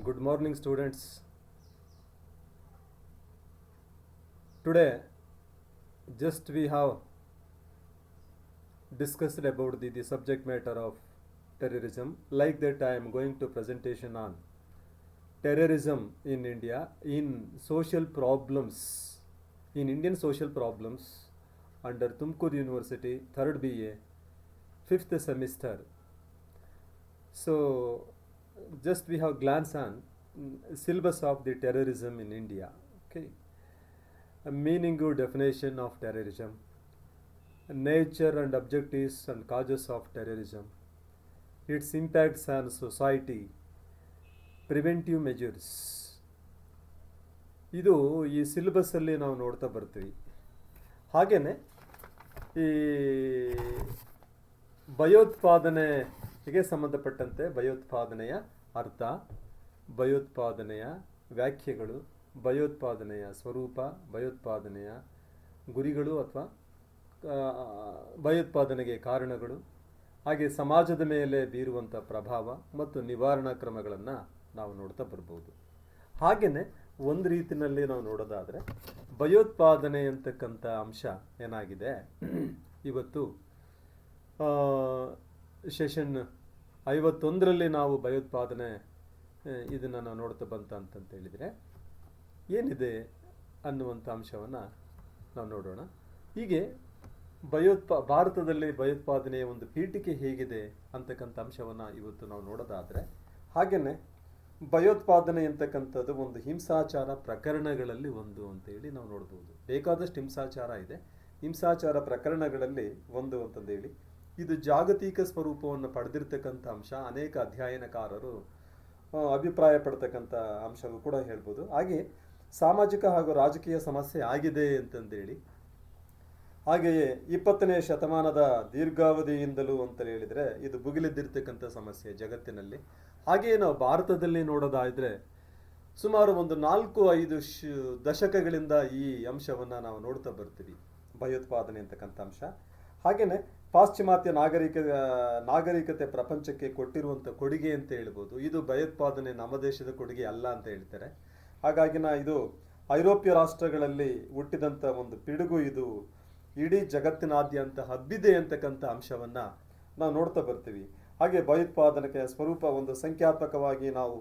Good morning, students. Today, just we have discussed about the subject matter of terrorism. Like that, I am going to presentation on terrorism in India, in social problems, in Indian social problems under Tumkur University, 3rd BA, 5th semester. So, just we have glance on syllabus of the terrorism in India. Okay, a meaning or definition of terrorism, nature and objectives and causes of terrorism, its impacts on society, preventive measures. ಇದು ಈ ಸಿಲೆಬಸ್ಸಲ್ಲಿ ನಾವು ನೋಡ್ತಾ ಬರ್ತೀವಿ. ಹಾಗೆಯೇ ಈ ಭಯೋತ್ಪಾದನೆಗೆ ಸಂಬಂಧಪಟ್ಟಂತೆ ಭಯೋತ್ಪಾದನೆಯ ಅರ್ಥ, ಭಯೋತ್ಪಾದನೆಯ ವ್ಯಾಖ್ಯೆಗಳು, ಭಯೋತ್ಪಾದನೆಯ ಸ್ವರೂಪ, ಭಯೋತ್ಪಾದನೆಯ ಗುರಿಗಳು ಅಥವಾ ಭಯೋತ್ಪಾದನೆಗೆ ಕಾರಣಗಳು, ಹಾಗೆ ಸಮಾಜದ ಮೇಲೆ ಬೀರುವಂಥ ಪ್ರಭಾವ ಮತ್ತು ನಿವಾರಣಾ ಕ್ರಮಗಳನ್ನು ನಾವು ನೋಡ್ತಾ ಬರ್ಬೋದು. ಹಾಗೆಯೇ ಒಂದು ರೀತಿಯಲ್ಲಿ ನಾವು ನೋಡೋದಾದರೆ ಭಯೋತ್ಪಾದನೆ ಅಂತಕ್ಕಂಥ ಅಂಶ ಏನಾಗಿದೆ, ಇವತ್ತು ಸೆಷನ್ 51ರಲ್ಲಿ ನಾವು ಭಯೋತ್ಪಾದನೆ ಇದನ್ನು ನಾವು ನೋಡ್ತಾ ಅಂತಂತ ಹೇಳಿದರೆ ಏನಿದೆ ಅನ್ನುವಂಥ ಅಂಶವನ್ನು ನಾವು ನೋಡೋಣ. ಹೀಗೆ ಭಾರತದಲ್ಲಿ ಭಯೋತ್ಪಾದನೆಯ ಒಂದು ಪೀಠಿಕೆ ಹೇಗಿದೆ ಅಂತಕ್ಕಂಥ ಅಂಶವನ್ನು ಇವತ್ತು ನಾವು ನೋಡೋದಾದರೆ, ಹಾಗೆಯೇ ಭಯೋತ್ಪಾದನೆ ಅಂತಕ್ಕಂಥದ್ದು ಒಂದು ಹಿಂಸಾಚಾರ ಪ್ರಕರಣಗಳಲ್ಲಿ ಒಂದು ಅಂತೇಳಿ ನಾವು ನೋಡ್ಬೋದು. ಬೇಕಾದಷ್ಟು ಹಿಂಸಾಚಾರ ಇದೆ, ಹಿಂಸಾಚಾರ ಪ್ರಕರಣಗಳಲ್ಲಿ ಒಂದು ಅಂತಂದೇಳಿ ಇದು ಜಾಗತಿಕ ಸ್ವರೂಪವನ್ನು ಪಡೆದಿರ್ತಕ್ಕಂಥ ಅಂಶ. ಅನೇಕ ಅಧ್ಯಯನಕಾರರು ಅಭಿಪ್ರಾಯ ಪಡ್ತಕ್ಕಂಥ ಅಂಶವೂ ಕೂಡ ಹೇಳ್ಬೋದು. ಹಾಗೆ ಸಾಮಾಜಿಕ ಹಾಗೂ ರಾಜಕೀಯ ಸಮಸ್ಯೆ ಆಗಿದೆ ಅಂತಂದೇಳಿ, ಹಾಗೆಯೇ 20ನೇ ಶತಮಾನದ ದೀರ್ಘಾವಧಿಯಿಂದಲೂ ಅಂತ ಹೇಳಿದರೆ ಇದು ಭುಗಿಲೆದ್ದಿರ್ತಕ್ಕಂಥ ಸಮಸ್ಯೆ ಜಗತ್ತಿನಲ್ಲಿ. ಹಾಗೆಯೇ ನಾವು ಭಾರತದಲ್ಲಿ ನೋಡೋದಾದರೆ ಸುಮಾರು ಒಂದು 4-5 ದಶಕಗಳಿಂದ ಈ ಅಂಶವನ್ನು ನಾವು ನೋಡ್ತಾ ಬರ್ತೀವಿ, ಭಯೋತ್ಪಾದನೆ ಅಂತಕ್ಕಂಥ ಅಂಶ. ಹಾಗೆಯೇ ಪಾಶ್ಚಿಮಾತ್ಯ ನಾಗರಿಕತೆ ಪ್ರಪಂಚಕ್ಕೆ ಕೊಟ್ಟಿರುವಂಥ ಕೊಡುಗೆ ಅಂತ ಹೇಳ್ಬೋದು. ಇದು ಭಯೋತ್ಪಾದನೆ ನಮ್ಮ ದೇಶದ ಕೊಡುಗೆ ಅಲ್ಲ ಅಂತ ಹೇಳ್ತಾರೆ. ಹಾಗಾಗಿ ಇದು ಐರೋಪ್ಯ ರಾಷ್ಟ್ರಗಳಲ್ಲಿ ಹುಟ್ಟಿದಂಥ ಒಂದು ಪಿಡುಗು, ಇದು ಇಡೀ ಜಗತ್ತಿನಾದ್ಯಂತ ಹಬ್ಬಿದೆ ಅಂತಕ್ಕಂಥ ಅಂಶವನ್ನು ನಾವು ನೋಡ್ತಾ ಬರ್ತೀವಿ. ಹಾಗೆ ಭಯೋತ್ಪಾದನೆಗೆ ಸ್ವರೂಪ ಒಂದು ಸಂಖ್ಯಾತ್ಮಕವಾಗಿ ನಾವು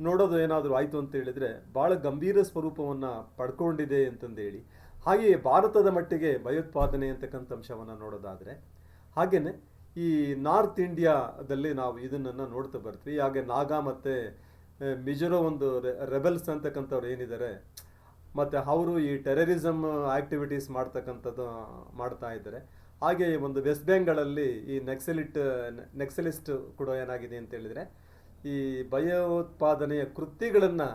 ನೋಡೋದು ಏನಾದರೂ ಆಯಿತು ಅಂತ ಹೇಳಿದರೆ ಭಾಳ ಗಂಭೀರ ಸ್ವರೂಪವನ್ನು ಪಡ್ಕೊಂಡಿದೆ ಅಂತಂದೇಳಿ. ಹಾಗೆಯೇ ಭಾರತದ ಮಟ್ಟಿಗೆ ಭಯೋತ್ಪಾದನೆ ಅಂತಕ್ಕಂಥ ಅಂಶವನ್ನು ನೋಡೋದಾದರೆ, ಹಾಗೆಯೇ ಈ ನಾರ್ತ್ ಇಂಡಿಯಾದಲ್ಲಿ ನಾವು ಇದನ್ನು ನೋಡ್ತಾ ಬರ್ತೀವಿ. ಹಾಗೆ ನಾಗಾ ಮತ್ತು ಮಿಜೋರೋ ಒಂದು ರೆಬೆಲ್ಸ್ ಅಂತಕ್ಕಂಥವ್ರು ಏನಿದ್ದಾರೆ, ಮತ್ತು ಅವರು ಈ ಟೆರರಿಸಮ್ ಆ್ಯಕ್ಟಿವಿಟೀಸ್ ಮಾಡ್ತಾ ಇದ್ದಾರೆ. ಹಾಗೆ ಒಂದು ವೆಸ್ಟ್ ಬೆಂಗಾಲಲ್ಲಿ ಈ ನೆಕ್ಸಲಿಸ್ಟ್ ಕೂಡ ಏನಾಗಿದೆ ಅಂತ ಹೇಳಿದರೆ ಈ ಭಯೋತ್ಪಾದನೆಯ ಕೃತ್ಯಗಳನ್ನು,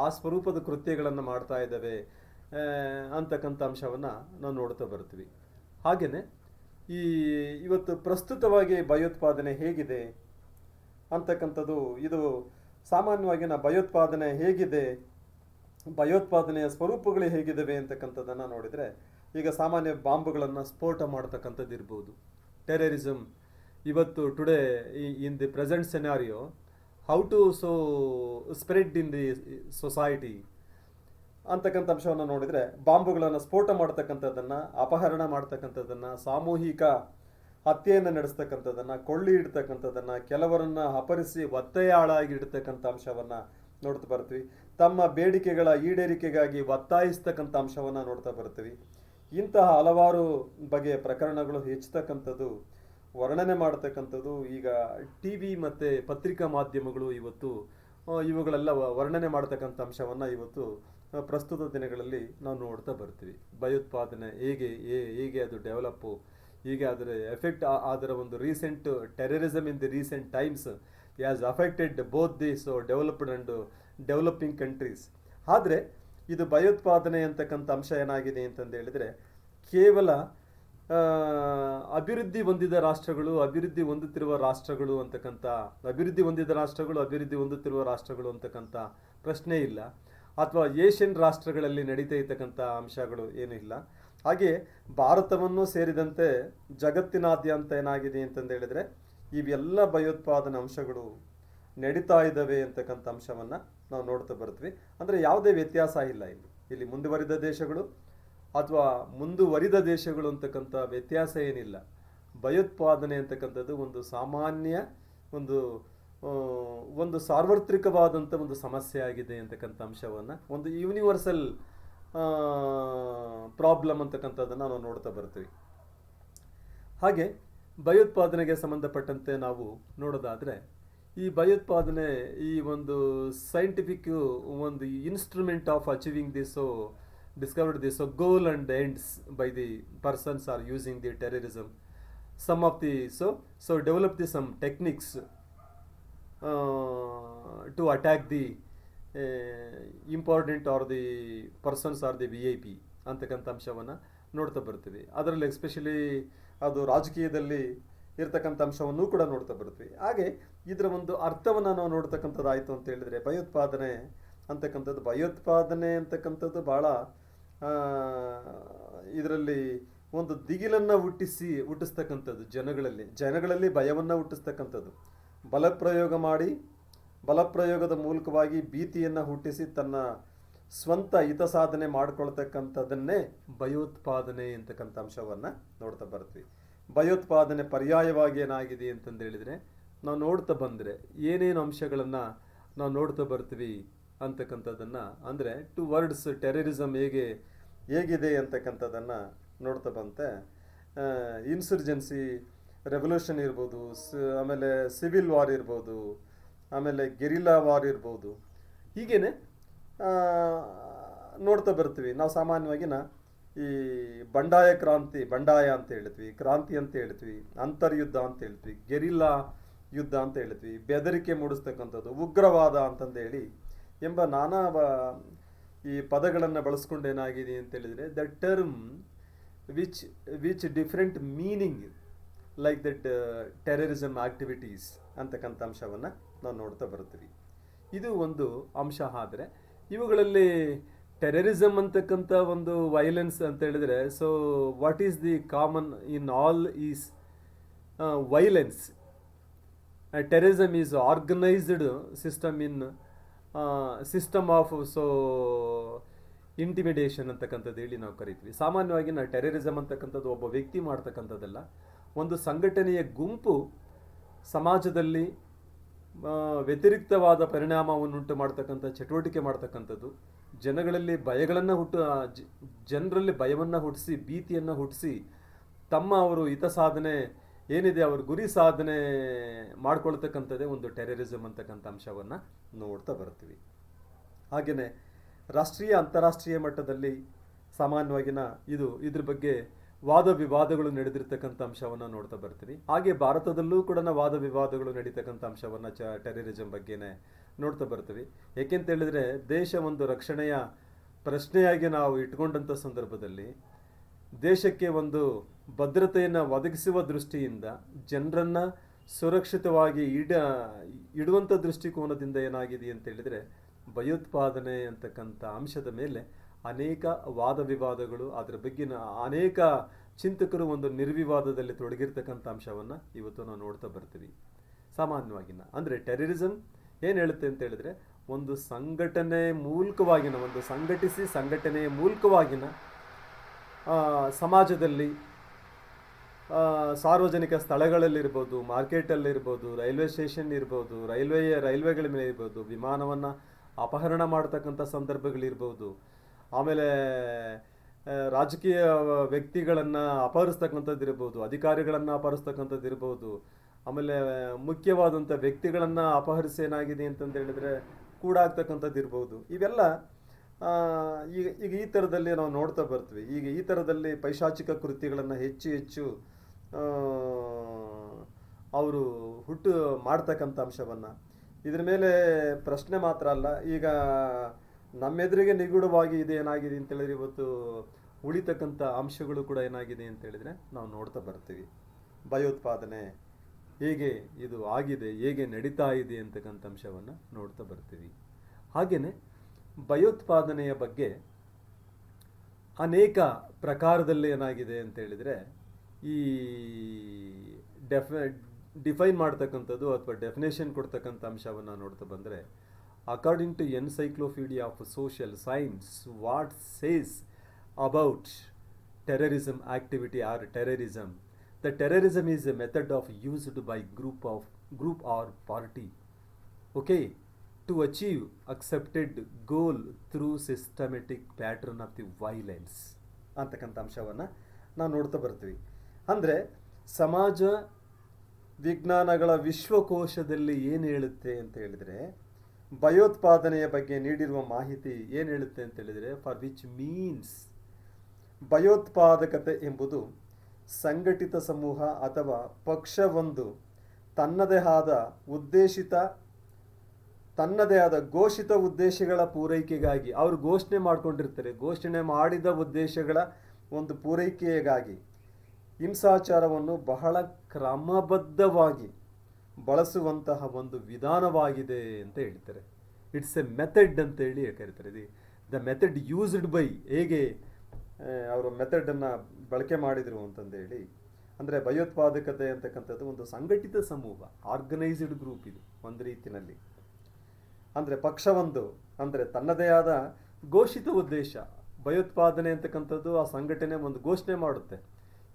ಆ ಸ್ವರೂಪದ ಕೃತ್ಯಗಳನ್ನು ಮಾಡ್ತಾ ಇದ್ದಾವೆ ಅಂತಕ್ಕಂಥ ಅಂಶವನ್ನು ನಾವು ನೋಡ್ತಾ ಬರ್ತೀವಿ. ಹಾಗೆಯೇ ಇವತ್ತು ಪ್ರಸ್ತುತವಾಗಿ ಭಯೋತ್ಪಾದನೆ ಹೇಗಿದೆ ಅಂತಕ್ಕಂಥದ್ದು, ಇದು ಸಾಮಾನ್ಯವಾಗಿ ಭಯೋತ್ಪಾದನೆ ಹೇಗಿದೆ, ಭಯೋತ್ಪಾದನೆಯ ಸ್ವರೂಪಗಳು ಹೇಗಿದ್ದಾವೆ ಅಂತಕ್ಕಂಥದ್ದನ್ನು ನೋಡಿದರೆ, ಈಗ ಸಾಮಾನ್ಯ ಬಾಂಬುಗಳನ್ನು ಸ್ಫೋಟ ಮಾಡ್ತಕ್ಕಂಥದ್ದು ಇರ್ಬೋದು. ಟೆರರಿಸಮ್ ಇವತ್ತು today in the present scenario, how to spread in the society ಅಂತಕ್ಕಂಥ ಅಂಶವನ್ನು ನೋಡಿದರೆ, ಬಾಂಬುಗಳನ್ನು ಸ್ಫೋಟ ಮಾಡ್ತಕ್ಕಂಥದ್ದನ್ನು, ಅಪಹರಣ ಮಾಡ್ತಕ್ಕಂಥದ್ದನ್ನು, ಸಾಮೂಹಿಕ ಹತ್ಯೆಯನ್ನು ನಡೆಸ್ತಕ್ಕಂಥದ್ದನ್ನು, ಕೊಳ್ಳಿ ಇಡ್ತಕ್ಕಂಥದ್ದನ್ನು, ಕೆಲವರನ್ನು ಅಪಹರಿಸಿ ಒತ್ತೆಯಾಳಾಗಿ ಇಡ್ತಕ್ಕಂಥ ಅಂಶವನ್ನು ನೋಡ್ತಾ ಬರ್ತೀವಿ. ತಮ್ಮ ಬೇಡಿಕೆಗಳ ಈಡೇರಿಕೆಗಾಗಿ ಒತ್ತಾಯಿಸ್ತಕ್ಕಂಥ ಅಂಶವನ್ನು ನೋಡ್ತಾ ಬರ್ತೀವಿ. ಇಂತಹ ಹಲವಾರು ಬಗೆಯ ಪ್ರಕರಣಗಳು ಹೆಚ್ಚತಕ್ಕಂಥದ್ದು, ವರ್ಣನೆ ಮಾಡ್ತಕ್ಕಂಥದ್ದು ಈಗ TV ಮತ್ತು ಪತ್ರಿಕಾ ಮಾಧ್ಯಮಗಳು ಇವತ್ತು ಇವುಗಳೆಲ್ಲ ವರ್ಣನೆ ಮಾಡ್ತಕ್ಕಂಥ ಅಂಶವನ್ನು ಇವತ್ತು ಪ್ರಸ್ತುತ ದಿನಗಳಲ್ಲಿ ನಾವು ನೋಡ್ತಾ ಬರ್ತೀವಿ. ಭಯೋತ್ಪಾದನೆ ಹೇಗೆ ಅದು ಡೆವಲಪ್ಪು, ಹೀಗೆ ಅದರ ಎಫೆಕ್ಟ್, ಅದರ ಒಂದು recent terrorism in the recent times has affected both this developed and developing countries. ಆದರೆ ಇದು ಭಯೋತ್ಪಾದನೆ ಅಂತಕ್ಕಂಥ ಅಂಶ ಏನಾಗಿದೆ ಅಂತಂದು ಹೇಳಿದರೆ, ಕೇವಲ ಅಭಿವೃದ್ಧಿ ಹೊಂದಿದ ರಾಷ್ಟ್ರಗಳು, ಅಭಿವೃದ್ಧಿ ಹೊಂದುತ್ತಿರುವ ರಾಷ್ಟ್ರಗಳು ಅಂತಕ್ಕಂಥ, ಅಭಿವೃದ್ಧಿ ಹೊಂದಿದ ರಾಷ್ಟ್ರಗಳು, ಅಭಿವೃದ್ಧಿ ಹೊಂದುತ್ತಿರುವ ರಾಷ್ಟ್ರಗಳು ಅಂತಕ್ಕಂಥ ಪ್ರಶ್ನೆ ಇಲ್ಲ, ಅಥವಾ ಏಷ್ಯನ್ ರಾಷ್ಟ್ರಗಳಲ್ಲಿ ನಡೀತಾ ಇರ್ತಕ್ಕಂಥ ಅಂಶಗಳು ಏನೂ ಇಲ್ಲ. ಹಾಗೆ ಭಾರತವನ್ನು ಸೇರಿದಂತೆ ಜಗತ್ತಿನಾದ್ಯಂತ ಏನಾಗಿದೆ ಅಂತಂದು ಹೇಳಿದರೆ ಇವೆಲ್ಲ ಭಯೋತ್ಪಾದನಾ ಅಂಶಗಳು ನಡೀತಾ ಇದ್ದಾವೆ ಅಂತಕ್ಕಂಥ ಅಂಶವನ್ನು ನಾವು ನೋಡ್ತಾ ಬರ್ತೀವಿ. ಅಂದರೆ ಯಾವುದೇ ವ್ಯತ್ಯಾಸ ಇಲ್ಲ ಇಲ್ಲಿ ಮುಂದುವರಿದ ದೇಶಗಳು ಅಥವಾ ಮುಂದುವರಿದ ದೇಶಗಳು ಅಂತಕ್ಕಂಥ ವ್ಯತ್ಯಾಸ ಏನಿಲ್ಲ. ಭಯೋತ್ಪಾದನೆ ಅಂತಕ್ಕಂಥದ್ದು ಒಂದು ಸಾಮಾನ್ಯ ಒಂದು ಒಂದು ಸಾರ್ವತ್ರಿಕವಾದಂಥ ಒಂದು ಸಮಸ್ಯೆ ಆಗಿದೆ ಅಂತಕ್ಕಂಥ ಅಂಶವನ್ನು, ಒಂದು ಯೂನಿವರ್ಸಲ್ ಪ್ರಾಬ್ಲಮ್ ಅಂತಕ್ಕಂಥದ್ದನ್ನು ನಾವು ನೋಡ್ತಾ ಬರ್ತೀವಿ. ಹಾಗೆ ಭಯೋತ್ಪಾದನೆಗೆ ಸಂಬಂಧಪಟ್ಟಂತೆ ನಾವು ನೋಡೋದಾದರೆ, ಈ ಭಯೋತ್ಪಾದನೆ ಈ ಒಂದು ಸೈಂಟಿಫಿಕ್ ಒಂದು instrument of achieving this discovered this goal and ends by the persons are using the terrorism. Some of the develop some techniques to attack the important or the persons or the VIP ಅಂತಕ್ಕಂಥ ಅಂಶವನ್ನು ನೋಡ್ತಾ ಬರ್ತೀವಿ. ಅದರಲ್ಲಿ especially ಅದು ರಾಜಕೀಯದಲ್ಲಿ ಇರ್ತಕ್ಕಂಥ ಅಂಶವನ್ನು ಕೂಡ ನೋಡ್ತಾ ಬರ್ತೀವಿ. ಹಾಗೆ ಇದರ ಒಂದು ಅರ್ಥವನ್ನು ನಾವು ನೋಡ್ತಕ್ಕಂಥದ್ದಾಯಿತು ಅಂತ ಹೇಳಿದರೆ, ಭಯೋತ್ಪಾದನೆ ಅಂತಕ್ಕಂಥದ್ದು ಭಾಳ ಇದರಲ್ಲಿ ಒಂದು ದಿಗಿಲನ್ನು ಹುಟ್ಟಿಸ್ತಕ್ಕಂಥದ್ದು, ಜನಗಳಲ್ಲಿ ಭಯವನ್ನು ಹುಟ್ಟಿಸ್ತಕ್ಕಂಥದ್ದು, ಬಲಪ್ರಯೋಗದ ಮೂಲಕವಾಗಿ ಭೀತಿಯನ್ನು ಹುಟ್ಟಿಸಿ ತನ್ನ ಸ್ವಂತ ಹಿತಸಾಧನೆ ಮಾಡ್ಕೊಳ್ತಕ್ಕಂಥದ್ದನ್ನೇ ಭಯೋತ್ಪಾದನೆ ಅಂತಕ್ಕಂಥ ಅಂಶವನ್ನು ನೋಡ್ತಾ ಬರ್ತೀವಿ. ಭಯೋತ್ಪಾದನೆ ಪರ್ಯಾಯವಾಗಿ ಏನಾಗಿದೆ ಅಂತಂದು ಹೇಳಿದರೆ, ನಾವು ನೋಡ್ತಾ ಬಂದರೆ ಏನೇನು ಅಂಶಗಳನ್ನು ನಾವು ನೋಡ್ತಾ ಬರ್ತೀವಿ ಅಂತಕ್ಕಂಥದ್ದನ್ನು, ಅಂದರೆ ಟು ವರ್ಡ್ಸ್ ಟೆರರಿಸಮ್ ಹೇಗಿದೆ ಅಂತಕ್ಕಂಥದ್ದನ್ನು ನೋಡ್ತಾ ಬಂತೆ. ಇನ್ಸರ್ಜೆನ್ಸಿ, ರೆವಲ್ಯೂಷನ್ ಇರ್ಬೋದು, ಆಮೇಲೆ ಸಿವಿಲ್ ವಾರ್ ಇರ್ಬೋದು, ಆಮೇಲೆ ಗೆರಿಲ್ಲಾ ವಾರ್ ಇರ್ಬೋದು, ಹೀಗೇನೆ ನೋಡ್ತಾ ಬರ್ತೀವಿ. ನಾವು ಸಾಮಾನ್ಯವಾಗಿ ಈ ಬಂಡಾಯ ಅಂತ ಹೇಳ್ತೀವಿ, ಕ್ರಾಂತಿ ಅಂತ ಹೇಳ್ತೀವಿ, ಅಂತರ್ಯುದ್ಧ ಅಂತ ಹೇಳ್ತೀವಿ, ಗೆರಿಲ್ಲಾ ಯುದ್ಧ ಅಂತ ಹೇಳ್ತೀವಿ, ಬೆದರಿಕೆ ಮೂಡಿಸ್ತಕ್ಕಂಥದ್ದು, ಉಗ್ರವಾದ ಅಂತಂದೇಳಿ ಎಂಬ ನಾನಾ ಈ ಪದಗಳನ್ನು ಬಳಸ್ಕೊಂಡು ಏನಾಗಿದೆ ಅಂತ ಹೇಳಿದರೆ, the term which different meaning like that terrorism activities ಅಂತಕ್ಕಂಥ ಅಂಶವನ್ನು ನಾವು ನೋಡ್ತಾ ಬರ್ತೀವಿ. ಇದು ಒಂದು ಅಂಶ. ಆದರೆ ಇವುಗಳಲ್ಲಿ ಟೆರರಿಸಮ್ ಅಂತಕ್ಕಂಥ ಒಂದು ವೈಲೆನ್ಸ್ ಅಂತ ಹೇಳಿದರೆ, so what is the common in all is violence. Terrorism is organised system of intimidation ಅಂತಕ್ಕಂಥದ್ದು ಹೇಳಿ ನಾವು ಕರಿತೀವಿ. ಸಾಮಾನ್ಯವಾಗಿ ನಾವು ಟೆರರಿಸಮ್ ಅಂತಕ್ಕಂಥದ್ದು ಒಬ್ಬ ವ್ಯಕ್ತಿ ಮಾಡ್ತಕ್ಕಂಥದ್ದಲ್ಲ, ಒಂದು ಸಂಘಟನೆಯ ಗುಂಪು ಸಮಾಜದಲ್ಲಿ ವ್ಯತಿರಿಕ್ತವಾದ ಪರಿಣಾಮವನ್ನುಂಟು ಮಾಡ್ತಕ್ಕಂಥ ಚಟುವಟಿಕೆ ಮಾಡ್ತಕ್ಕಂಥದ್ದು, ಜನರಲ್ಲಿ ಭಯವನ್ನು ಹುಟ್ಟಿಸಿ, ಭೀತಿಯನ್ನು ಹುಟ್ಟಿಸಿ, ಅವರು ಹಿತಸಾಧನೆ ಏನಿದೆ ಅವ್ರ ಗುರಿ ಸಾಧನೆ ಮಾಡ್ಕೊಳ್ತಕ್ಕಂಥದ್ದೇ ಒಂದು ಟೆರರಿಸಮ್ ಅಂತಕ್ಕಂಥ ಅಂಶವನ್ನು ನೋಡ್ತಾ ಬರ್ತೀವಿ. ಹಾಗೆಯೇ ರಾಷ್ಟ್ರೀಯ ಅಂತಾರಾಷ್ಟ್ರೀಯ ಮಟ್ಟದಲ್ಲಿ ಸಾಮಾನ್ಯವಾಗಿ ಇದ್ರ ಬಗ್ಗೆ ವಾದ ವಿವಾದಗಳು ನಡೆದಿರ್ತಕ್ಕಂಥ ಅಂಶವನ್ನು ನೋಡ್ತಾ ಬರ್ತೀವಿ. ಹಾಗೆ ಭಾರತದಲ್ಲೂ ಕೂಡ ವಾದ ವಿವಾದಗಳು ನಡೀತಕ್ಕಂಥ ಅಂಶವನ್ನು ಟೆರರಿಸಮ್ ಬಗ್ಗೆನೇ ನೋಡ್ತಾ ಬರ್ತೀವಿ. ಏಕೆಂತ ಹೇಳಿದ್ರೆ, ದೇಶ ಒಂದು ರಕ್ಷಣೆಯ ಪ್ರಶ್ನೆಯಾಗಿ ನಾವು ಇಟ್ಕೊಂಡಂಥ ಸಂದರ್ಭದಲ್ಲಿ ದೇಶಕ್ಕೆ ಒಂದು ಭದ್ರತೆಯನ್ನು ಒದಗಿಸುವ ದೃಷ್ಟಿಯಿಂದ, ಜನರನ್ನು ಸುರಕ್ಷಿತವಾಗಿ ಇಡುವಂಥ ದೃಷ್ಟಿಕೋನದಿಂದ ಏನಾಗಿದೆ ಅಂತ ಹೇಳಿದರೆ, ಭಯೋತ್ಪಾದನೆ ಅಂತಕ್ಕಂಥ ಅಂಶದ ಮೇಲೆ ಅನೇಕ ವಾದ ವಿವಾದಗಳು, ಅದರ ಬಗ್ಗಿನ ಅನೇಕ ಚಿಂತಕರು ಒಂದು ನಿರ್ವಿವಾದದಲ್ಲಿ ತೊಡಗಿರ್ತಕ್ಕಂಥ ಅಂಶವನ್ನು ಇವತ್ತು ನಾವು ನೋಡ್ತಾ ಬರ್ತೀವಿ. ಸಾಮಾನ್ಯವಾಗಿ ಅಂದರೆ ಟೆರರಿಸಮ್ ಏನು ಹೇಳುತ್ತೆ ಅಂತ ಹೇಳಿದ್ರೆ, ಒಂದು ಸಂಘಟನೆಯ ಮೂಲಕವಾಗಿನ ಸಮಾಜದಲ್ಲಿ ಸಾರ್ವಜನಿಕ ಸ್ಥಳಗಳಲ್ಲಿರ್ಬೋದು, ಮಾರ್ಕೆಟಲ್ಲಿರ್ಬೋದು, ರೈಲ್ವೆ ಸ್ಟೇಷನ್ ಇರ್ಬೋದು, ರೈಲ್ವೆಗಳ ಮೇಲೆ ಇರ್ಬೋದು, ವಿಮಾನವನ್ನು ಅಪಹರಣ ಮಾಡ್ತಕ್ಕಂಥ ಸಂದರ್ಭಗಳಿರ್ಬೋದು, ಆಮೇಲೆ ರಾಜಕೀಯ ವ್ಯಕ್ತಿಗಳನ್ನು ಅಪಹರಿಸ್ತಕ್ಕಂಥದ್ದು ಇರ್ಬೋದು, ಅಧಿಕಾರಿಗಳನ್ನು ಅಪಹರಿಸ್ತಕ್ಕಂಥದ್ದು ಇರ್ಬೋದು, ಆಮೇಲೆ ಮುಖ್ಯವಾದಂಥ ವ್ಯಕ್ತಿಗಳನ್ನು ಅಪಹರಿಸಿ ಏನಾಗಿದೆ ಅಂತಂದು ಹೇಳಿದ್ರೆ ಕೂಡಾಗ್ತಕ್ಕಂಥದ್ದು ಇರ್ಬೋದು. ಇವೆಲ್ಲ ಈಗ ಈ ಥರದಲ್ಲಿ ನಾವು ನೋಡ್ತಾ ಬರ್ತೀವಿ. ಈಗ ಈ ಥರದಲ್ಲಿ ಪೈಶಾಚಿಕ ಕೃತ್ಯಗಳನ್ನು ಹೆಚ್ಚು ಅವರು ಮಾಡ್ತಕ್ಕಂಥ ಅಂಶವನ್ನು, ಇದ್ರ ಮೇಲೆ ಪ್ರಶ್ನೆ ಮಾತ್ರ ಅಲ್ಲ, ಈಗ ನಮ್ಮೆದುರಿಗೆ ನಿಗೂಢವಾಗಿ ಇದು ಏನಾಗಿದೆ ಅಂತ ಹೇಳಿದ್ರೆ ಇವತ್ತು ಉಳಿತಕ್ಕಂಥ ಅಂಶಗಳು ಕೂಡ ಏನಾಗಿದೆ ಅಂತ ಹೇಳಿದ್ರೆ ನಾವು ನೋಡ್ತಾ ಬರ್ತೀವಿ. ಭಯೋತ್ಪಾದನೆ ಹೇಗೆ ಇದು ಆಗಿದೆ, ಹೇಗೆ ನಡೀತಾ ಇದೆ ಅಂತಕ್ಕಂಥ ಅಂಶವನ್ನು ನೋಡ್ತಾ ಬರ್ತೀವಿ. ಹಾಗೆಯೇ ಭಯೋತ್ಪಾದನೆಯ ಬಗ್ಗೆ ಅನೇಕ ಪ್ರಕಾರದಲ್ಲಿ ಏನಾಗಿದೆ ಅಂತ ಹೇಳಿದರೆ, ಈ ಡಿಫೈನ್ ಮಾಡ್ತಕ್ಕಂಥದ್ದು ಅಥವಾ ಡೆಫಿನೇಷನ್ ಕೊಡ್ತಕ್ಕಂಥ ಅಂಶವನ್ನು ನೋಡ್ತಾ ಬಂದರೆ, according to encyclopedia of social science, what says about terrorism activity or terrorism? The terrorism is a method of used by group or party, okay, to achieve accepted goal through systematic pattern of the violence ಅಂತಕ್ಕಂಥ ಅಂಶವನ್ನು ನಾವು ನೋಡ್ತಾ ಬರ್ತೀವಿ. ಅಂದರೆ ಸಮಾಜ ವಿಜ್ಞಾನಗಳ ವಿಶ್ವಕೋಶದಲ್ಲಿ ಏನು ಹೇಳುತ್ತೆ ಅಂತ ಹೇಳಿದರೆ, ಭಯೋತ್ಪಾದನೆಯ ಬಗ್ಗೆ ನೀಡಿರುವ ಮಾಹಿತಿ ಏನು ಹೇಳುತ್ತೆ ಅಂತ ಹೇಳಿದರೆ, ಫಾರ್ ವಿಚ್ ಮೀನ್ಸ್ ಭಯೋತ್ಪಾದಕತೆ ಎಂಬುದು ಸಂಘಟಿತ ಸಮೂಹ ಅಥವಾ ಪಕ್ಷವೊಂದು ತನ್ನದೇ ಆದ ಘೋಷಿತ ಉದ್ದೇಶಗಳ ಪೂರೈಕೆಗಾಗಿ, ಅವರು ಘೋಷಣೆ ಮಾಡಿಕೊಂಡಿರ್ತಾರೆ, ಘೋಷಣೆ ಮಾಡಿದ ಉದ್ದೇಶಗಳ ಒಂದು ಪೂರೈಕೆಗಾಗಿ ಹಿಂಸಾಚಾರವನ್ನು ಬಹಳ ಕ್ರಮಬದ್ಧವಾಗಿ ಬಳಸುವಂತಹ ಒಂದು ವಿಧಾನವಾಗಿದೆ ಅಂತ ಹೇಳ್ತಾರೆ. ಇಟ್ಸ್ ಎ ಮೆಥಡ್ ಅಂತ ಹೇಳಿ ಕರೀತಾರೆ. ದ ಮೆಥಡ್ ಯೂಸ್ಡ್ ಬೈ, ಹೇಗೆ ಅವರು ಮೆಥಡನ್ನು ಬಳಕೆ ಮಾಡಿದರು ಅಂತಂದೇಳಿ. ಅಂದರೆ ಭಯೋತ್ಪಾದಕತೆ ಅಂತಕ್ಕಂಥದ್ದು ಒಂದು ಸಂಘಟಿತ ಸಮೂಹ, ಆರ್ಗನೈಸ್ಡ್ ಗ್ರೂಪ್. ಇದು ಒಂದು ರೀತಿಯಲ್ಲಿ ಅಂದರೆ ಪಕ್ಷವೊಂದು ಅಂದರೆ ತನ್ನದೇ ಆದ ಘೋಷಿತ ಉದ್ದೇಶ. ಭಯೋತ್ಪಾದನೆ ಅಂತಕ್ಕಂಥದ್ದು ಆ ಸಂಘಟನೆ ಒಂದು ಘೋಷಣೆ ಮಾಡುತ್ತೆ,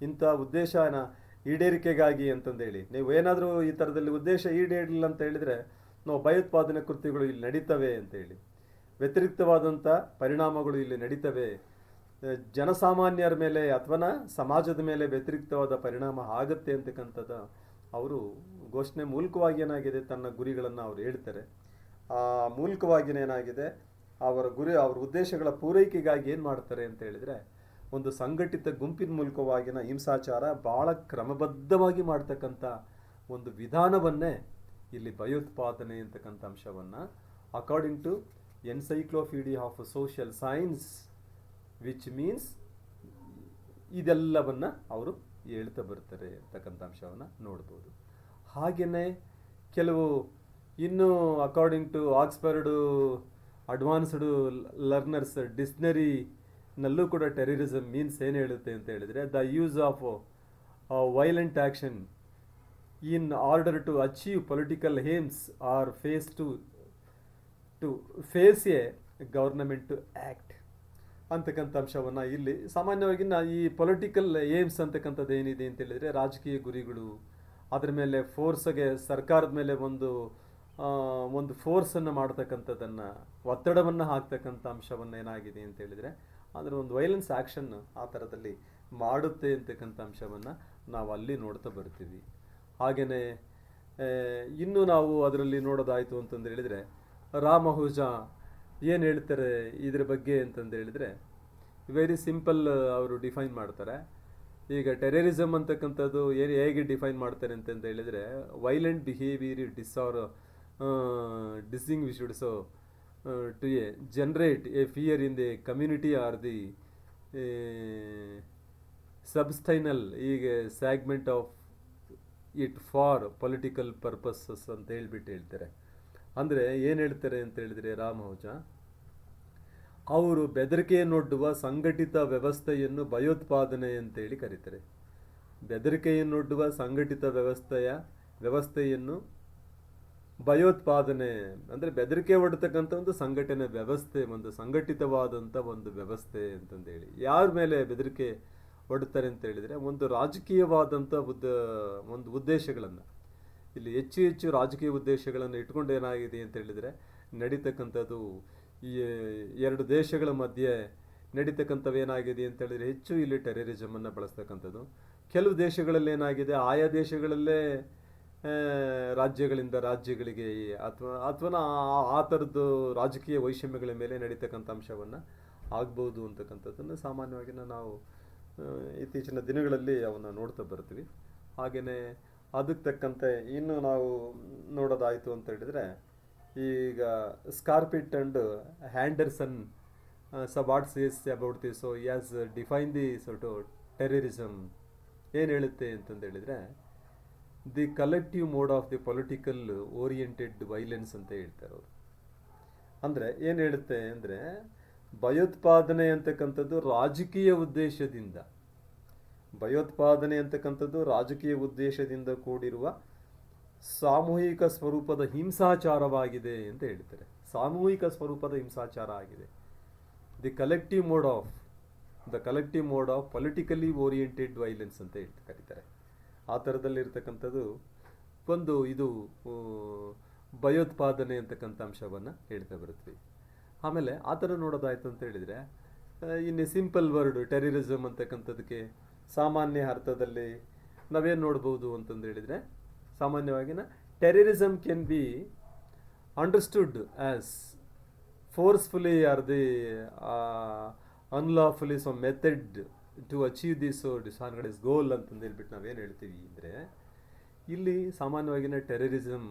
ಇಂಥ ಉದ್ದೇಶನ ಈಡೇರಿಕೆಗಾಗಿ ಅಂತಂದೇಳಿ. ನೀವು ಏನಾದರೂ ಈ ಥರದಲ್ಲಿ ಉದ್ದೇಶ ಈಡೇರಲಿಲ್ಲ ಅಂತ ಹೇಳಿದರೆ ನಾವು ಭಯೋತ್ಪಾದನೆ ಕೃತ್ಯಗಳು ಇಲ್ಲಿ ನಡೀತವೆ ಅಂತೇಳಿ, ವ್ಯತಿರಿಕ್ತವಾದಂಥ ಪರಿಣಾಮಗಳು ಇಲ್ಲಿ ನಡೀತವೆ, ಜನಸಾಮಾನ್ಯರ ಮೇಲೆ ಅಥವಾ ಸಮಾಜದ ಮೇಲೆ ವ್ಯತಿರಿಕ್ತವಾದ ಪರಿಣಾಮ ಆಗುತ್ತೆ ಅಂತಕ್ಕಂಥದ್ದು ಅವರು ಘೋಷಣೆ ಮೂಲಕವಾಗಿ ಏನಾಗಿದೆ ತನ್ನ ಗುರಿಗಳನ್ನು ಅವರು ಹೇಳ್ತಾರೆ. ಆ ಮೂಲಕವಾಗಿಯೇ ಏನಾಗಿದೆ ಅವರ ಉದ್ದೇಶಗಳ ಪೂರೈಕೆಗಾಗಿ ಏನು ಮಾಡ್ತಾರೆ ಅಂತ ಹೇಳಿದರೆ, ಒಂದು ಸಂಘಟಿತ ಗುಂಪಿನ ಮೂಲಕವಾಗಿನ ಹಿಂಸಾಚಾರ ಭಾಳ ಕ್ರಮಬದ್ಧವಾಗಿ ಮಾಡ್ತಕ್ಕಂಥ ಒಂದು ವಿಧಾನವನ್ನೇ ಇಲ್ಲಿ ಭಯೋತ್ಪಾದನೆ ಅಂತಕ್ಕಂಥ ಅಂಶವನ್ನು according to encyclopedia of social science, which means ಇದೆಲ್ಲವನ್ನು ಅವರು ಹೇಳ್ತಾ ಬರ್ತಾರೆ ಅಂತಕ್ಕಂಥ ಅಂಶವನ್ನು ನೋಡ್ಬೋದು. ಹಾಗೆಯೇ ಕೆಲವು ಇನ್ನೂ according to Oxford advanced learners ಡಿಕ್ಷ್ನರಿನಲ್ಲೂ ಕೂಡ ಟೆರರಿಸಮ್ ಮೀನ್ಸ್ ಏನು ಹೇಳುತ್ತೆ ಅಂತ ಹೇಳಿದರೆ, the use of violent action in order to achieve political aims or to face a government act ಅಂತಕ್ಕಂಥ ಅಂಶವನ್ನು ಇಲ್ಲಿ ಸಾಮಾನ್ಯವಾಗಿ ಈ ಪೊಲಿಟಿಕಲ್ ಏಮ್ಸ್ ಅಂತಕ್ಕಂಥದ್ದು ಏನಿದೆ ಅಂತ ಹೇಳಿದರೆ, ರಾಜಕೀಯ ಗುರಿಗಳು, ಅದರ ಮೇಲೆ ಫೋರ್ಸ್ಗೆ ಸರ್ಕಾರದ ಮೇಲೆ ಒಂದು ಫೋರ್ಸನ್ನು ಮಾಡ್ತಕ್ಕಂಥದ್ದನ್ನು, ಒತ್ತಡವನ್ನು ಹಾಕ್ತಕ್ಕಂಥ ಅಂಶವನ್ನು ಏನಾಗಿದೆ ಅಂತ ಹೇಳಿದರೆ, ಅದರ ಒಂದು ವೈಲೆನ್ಸ್ ಆ್ಯಕ್ಷನ್ ಆ ಥರದಲ್ಲಿ ಮಾಡುತ್ತೆ ಅಂತಕ್ಕಂಥ ಅಂಶವನ್ನು ನಾವು ಅಲ್ಲಿ ನೋಡ್ತಾ ಬರ್ತೀವಿ. ಹಾಗೆಯೇ ಇನ್ನೂ ನಾವು ಅದರಲ್ಲಿ ನೋಡೋದಾಯಿತು ಅಂತಂದು ಹೇಳಿದರೆ, ರಾಮಹುಜಾ ಏನು ಹೇಳ್ತಾರೆ ಇದ್ರ ಬಗ್ಗೆ ಅಂತಂದು ಹೇಳಿದರೆ, ವೆರಿ ಸಿಂಪಲ್ ಅವರು ಡಿಫೈನ್ ಮಾಡ್ತಾರೆ. ಈಗ ಟೆರರಿಸಮ್ ಅಂತಕ್ಕಂಥದ್ದು ಹೇಗೆ ಡಿಫೈನ್ ಮಾಡ್ತಾರೆ ಅಂತಂದು ಹೇಳಿದರೆ, violent behaviour distinguished so to generate a fear in the community or the substantial ಈಗ segment of it for political purposes ಅಂತ ಹೇಳ್ತಾರೆ. ಅಂದರೆ ಏನು ಹೇಳ್ತಾರೆ ಅಂತ ಹೇಳಿದರೆ, ರಾಮಹುಜಾ ಅವರು ಬೆದರಿಕೆಯನ್ನೊಡ್ಡುವ ಸಂಘಟಿತ ವ್ಯವಸ್ಥೆಯನ್ನು ಭಯೋತ್ಪಾದನೆ ಅಂತೇಳಿ ಕರೀತಾರೆ. ಬೆದರಿಕೆಯನ್ನೊಡ್ಡುವ ಸಂಘಟಿತ ವ್ಯವಸ್ಥೆಯನ್ನು ಭಯೋತ್ಪಾದನೆ ಅಂದರೆ ಬೆದರಿಕೆ ಒಡ್ತಕ್ಕಂಥ ಒಂದು ಸಂಘಟನೆ ವ್ಯವಸ್ಥೆ, ಒಂದು ಸಂಘಟಿತವಾದಂಥ ಒಂದು ವ್ಯವಸ್ಥೆ ಅಂತಂದೇಳಿ. ಯಾರ ಮೇಲೆ ಬೆದರಿಕೆ ಒಡ್ತಾರೆ ಅಂತ ಹೇಳಿದರೆ, ಒಂದು ರಾಜಕೀಯವಾದಂಥ ಒಂದು ಉದ್ದೇಶಗಳನ್ನು, ಇಲ್ಲಿ ಹೆಚ್ಚು ರಾಜಕೀಯ ಉದ್ದೇಶಗಳನ್ನು ಇಟ್ಕೊಂಡು ಏನಾಗಿದೆ ಅಂತ ಹೇಳಿದರೆ ನಡೀತಕ್ಕಂಥದ್ದು ಈ ಎರಡು ದೇಶಗಳ ಮಧ್ಯೆ ನಡೀತಕ್ಕಂಥವು ಏನಾಗಿದೆ ಅಂತ ಹೇಳಿದರೆ ಹೆಚ್ಚು ಇಲ್ಲಿ ಟೆರರಿಸಮನ್ನು ಬಳಸ್ತಕ್ಕಂಥದ್ದು. ಕೆಲವು ದೇಶಗಳಲ್ಲಿ ಏನಾಗಿದೆ, ಆಯಾ ದೇಶಗಳಲ್ಲೇ ರಾಜ್ಯಗಳಿಂದ ರಾಜ್ಯಗಳಿಗೆ ಅಥವಾ ಆ ಥರದ್ದು ರಾಜಕೀಯ ವೈಷಮ್ಯಗಳ ಮೇಲೆ ನಡೀತಕ್ಕಂಥ ಅಂಶವನ್ನು ಆಗ್ಬೋದು ಅಂತಕ್ಕಂಥದ್ದನ್ನು ಸಾಮಾನ್ಯವಾಗಿ ನಾವು ಇತ್ತೀಚಿನ ದಿನಗಳಲ್ಲಿ ಅವನ್ನು ನೋಡ್ತಾ ಬರ್ತೀವಿ. ಹಾಗೆಯೇ ಅದಕ್ಕೆ ತಕ್ಕಂತೆ ಇನ್ನು ನಾವು ನೋಡೋದಾಯಿತು ಅಂತ ಹೇಳಿದರೆ, ಈಗ Scarpitti and Andersen what says about this, so has define the terrorism ಏನು ಹೇಳುತ್ತೆ ಅಂತಂದು ಹೇಳಿದರೆ, the collective mode of the political oriented violence ಅಂತ ಹೇಳ್ತಾರೆ ಅವರು. ಅಂದರೆ ಏನು ಹೇಳುತ್ತೆ ಅಂದರೆ, ಭಯೋತ್ಪಾದನೆ ಅಂತಕ್ಕಂಥದ್ದು ರಾಜಕೀಯ ಉದ್ದೇಶದಿಂದ ಕೂಡಿರುವ ಸಾಮೂಹಿಕ ಸ್ವರೂಪದ ಹಿಂಸಾಚಾರವಾಗಿದೆ ಅಂತ ಹೇಳ್ತಾರೆ. ಸಾಮೂಹಿಕ ಸ್ವರೂಪದ ಹಿಂಸಾಚಾರ ಆಗಿದೆ. The collective mode of politically oriented violence ಅಂತ ಕರೀತಾರೆ. ಆ ಥರದಲ್ಲಿರ್ತಕ್ಕಂಥದ್ದು ಒಂದು ಇದು ಭಯೋತ್ಪಾದನೆ ಅಂತಕ್ಕಂಥ ಅಂಶವನ್ನು ಹೇಳ್ತಾ ಬರ್ತೀವಿ. ಆಮೇಲೆ ಆ ಥರ ನೋಡೋದಾಯ್ತು ಅಂತ ಹೇಳಿದರೆ, ಇನ್ನು ಸಿಂಪಲ್ ವರ್ಡ್ ಟೆರರಿಸಮ್ ಅಂತಕ್ಕಂಥದಕ್ಕೆ ಸಾಮಾನ್ಯ ಅರ್ಥದಲ್ಲಿ ನಾವೇನು ನೋಡ್ಬೋದು ಅಂತಂದು ಹೇಳಿದರೆ, ಸಾಮಾನ್ಯವಾಗಿನ terrorism can be understood as forcefully or the unlawfully some method to achieve this disorganise goal ಅಂತಂದು ಹೇಳ್ಬಿಟ್ಟು ನಾವೇನು ಹೇಳ್ತೀವಿ ಅಂದರೆ, ಇಲ್ಲಿ ಸಾಮಾನ್ಯವಾಗಿನ ಟೆರರಿಸಮ್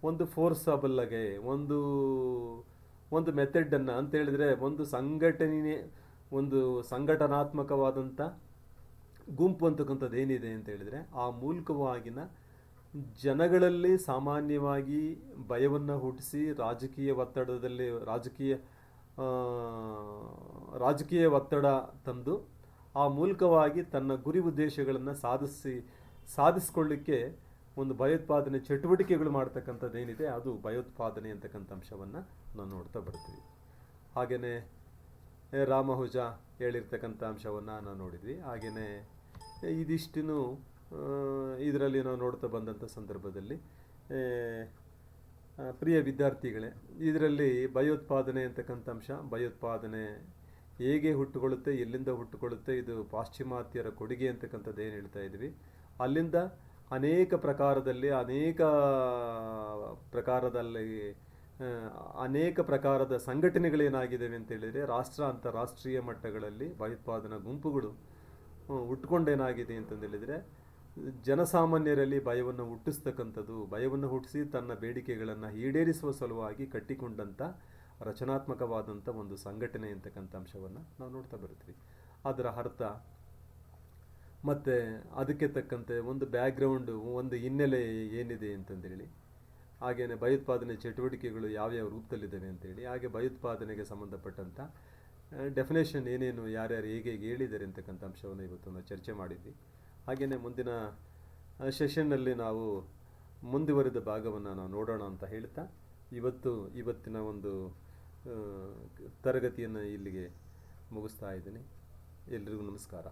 ಒಂದು ಫೋರ್ಸಬಲ್ಲಾಗೆ ಒಂದು ಮೆಥಡನ್ನು ಅಂತ ಹೇಳಿದ್ರೆ, ಒಂದು ಸಂಘಟನಾತ್ಮಕವಾದಂಥ ಗುಂಪು ಅಂತಕ್ಕಂಥದ್ದು ಏನಿದೆ ಅಂತ ಹೇಳಿದರೆ, ಆ ಮೂಲಕವಾಗಿನ ಜನಗಳಲ್ಲಿ ಸಾಮಾನ್ಯವಾಗಿ ಭಯವನ್ನು ಹುಟ್ಟಿಸಿ ರಾಜಕೀಯ ಒತ್ತಡ ತಂದು ಆ ಮೂಲಕವಾಗಿ ತನ್ನ ಗುರಿ ಉದ್ದೇಶಗಳನ್ನು ಸಾಧಿಸ್ಕೊಳ್ಳಿಕ್ಕೆ ಒಂದು ಭಯೋತ್ಪಾದನೆ ಚಟುವಟಿಕೆಗಳು ಮಾಡ್ತಕ್ಕಂಥದ್ದು ಏನಿದೆ ಅದು ಭಯೋತ್ಪಾದನೆ ಅಂತಕ್ಕಂಥ ಅಂಶವನ್ನು ನಾವು ನೋಡ್ತಾ ಬರ್ತೀವಿ. ಹಾಗೆಯೇ ರಾಮಹುಜ ಹೇಳಿರ್ತಕ್ಕಂಥ ಅಂಶವನ್ನು ನಾವು ನೋಡಿದ್ವಿ. ಹಾಗೆಯೇ ಇದಿಷ್ಟೂ ಇದರಲ್ಲಿ ನಾವು ನೋಡ್ತಾ ಬಂದಂಥ ಸಂದರ್ಭದಲ್ಲಿ, ಪ್ರಿಯ ವಿದ್ಯಾರ್ಥಿಗಳೇ, ಇದರಲ್ಲಿ ಭಯೋತ್ಪಾದನೆ ಅಂತಕ್ಕಂಥ ಅಂಶ, ಭಯೋತ್ಪಾದನೆ ಹೇಗೆ ಹುಟ್ಟುಕೊಳ್ಳುತ್ತೆ, ಎಲ್ಲಿಂದ ಹುಟ್ಟುಕೊಳ್ಳುತ್ತೆ, ಇದು ಪಾಶ್ಚಿಮಾತ್ಯರ ಕೊಡುಗೆ ಅಂತಕ್ಕಂಥದ್ದು ಏನು ಹೇಳ್ತಾ ಇದ್ವಿ, ಅಲ್ಲಿಂದ ಅನೇಕ ಪ್ರಕಾರದ ಸಂಘಟನೆಗಳೇನಾಗಿದ್ದಾವೆ ಅಂತ ಹೇಳಿದರೆ, ಅಂತಾರಾಷ್ಟ್ರೀಯ ಮಟ್ಟಗಳಲ್ಲಿ ಭಯೋತ್ಪಾದನಾ ಗುಂಪುಗಳು ಹುಟ್ಕೊಂಡೇನಾಗಿದೆ ಅಂತಂದು ಹೇಳಿದರೆ, ಜನಸಾಮಾನ್ಯರಲ್ಲಿ ಭಯವನ್ನು ಹುಟ್ಟಿಸ್ತಕ್ಕಂಥದ್ದು, ಭಯವನ್ನು ಹುಟ್ಟಿಸಿ ತನ್ನ ಬೇಡಿಕೆಗಳನ್ನು ಈಡೇರಿಸುವ ಸಲುವಾಗಿ ಕಟ್ಟಿಕೊಂಡಂಥ ರಚನಾತ್ಮಕವಾದಂಥ ಒಂದು ಸಂಘಟನೆ ಅಂತಕ್ಕಂಥ ಅಂಶವನ್ನು ನಾವು ನೋಡ್ತಾ ಬರ್ತೀವಿ. ಅದರ ಅರ್ಥ ಮತ್ತು ಅದಕ್ಕೆ ತಕ್ಕಂತೆ ಒಂದು ಬ್ಯಾಕ್ಗ್ರೌಂಡು, ಒಂದು ಹಿನ್ನೆಲೆ ಏನಿದೆ ಅಂತಂದೇಳಿ, ಹಾಗೆಯೇ ಭಯೋತ್ಪಾದನೆ ಚಟುವಟಿಕೆಗಳು ಯಾವ್ಯಾವ ರೂಪದಲ್ಲಿದ್ದಾವೆ ಅಂತೇಳಿ, ಹಾಗೆ ಭಯೋತ್ಪಾದನೆಗೆ ಸಂಬಂಧಪಟ್ಟಂಥ ಡೆಫಿನೇಷನ್ ಏನೇನು ಯಾರ್ಯಾರು ಹೇಗೆ ಹೇಳಿದ್ದಾರೆ ಅಂತಕ್ಕಂಥ ಅಂಶವನ್ನು ಇವತ್ತು ನಾವು ಚರ್ಚೆ ಮಾಡಿದ್ವಿ. ಹಾಗೆಯೇ ಮುಂದಿನ ಸೆಷನ್ನಲ್ಲಿ ನಾವು ಮುಂದುವರಿದ ಭಾಗವನ್ನು ನಾವು ನೋಡೋಣ ಅಂತ ಹೇಳ್ತಾ ಇವತ್ತಿನ ಒಂದು ತರಗತಿಯನ್ನು ಇಲ್ಲಿಗೆ ಮುಗಿಸ್ತಾ ಇದ್ದೀನಿ. ಎಲ್ರಿಗೂ ನಮಸ್ಕಾರ.